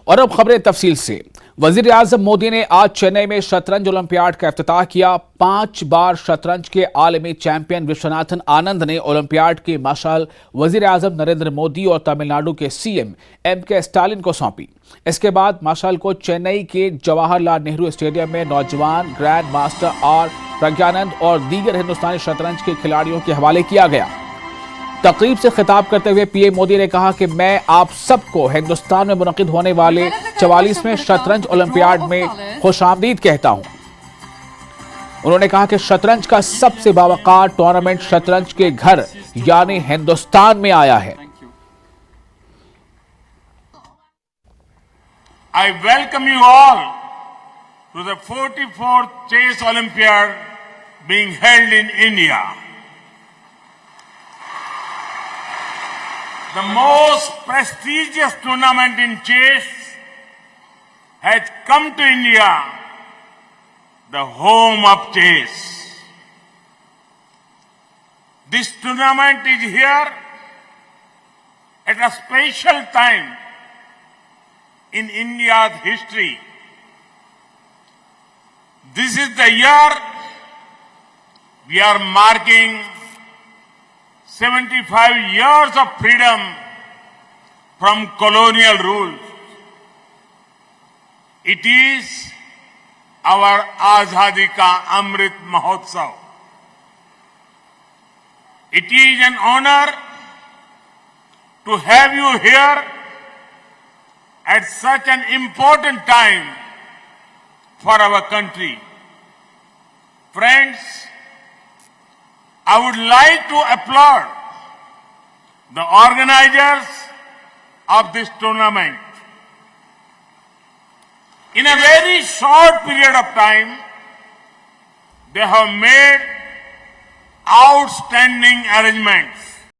और अब खबरें तफसील से। वजीर आजम मोदी ने आज चेन्नई में शतरंज ओलंपियाड का इफ्तिताह किया। 5 बार शतरंज के आलमी चैंपियन विश्वनाथन आनंद ने ओलंपियाड की मशाल वजीर आजम नरेंद्र मोदी और तमिलनाडु के सीएम एम.के. स्टालिन को सौंपी। इसके बाद मशाल को चेन्नई के जवाहरलाल नेहरू स्टेडियम में नौजवान ग्रैंड मास्टर आर प्रज्ञानंद और दीगर हिंदुस्तानी शतरंज के खिलाड़ियों के हवाले किया गया। तकरीब से खिताब करते हुए पीएम मोदी ने कहा कि मैं आप सबको हिंदुस्तान में मुनक्किद होने वाले 44वें शतरंज ओलंपियाड में खुशामदीद कहता हूं। उन्होंने कहा कि शतरंज का सबसे बावकार टूर्नामेंट शतरंज के घर यानी हिंदुस्तान में आया है। I welcome you all to the 44th Chess Olympiad being held in India. The most prestigious tournament in chess has come to India, the home of chess. This tournament is here at a special time in India's history. This is the year we are marking 75 years of freedom from colonial rule. It is our Azadi Ka Amrit Mahotsav. It is an honor to have you here at such an important time for our country. Friends, I would like to applaud the organizers of this tournament. In a very short period of time, they have made outstanding arrangements.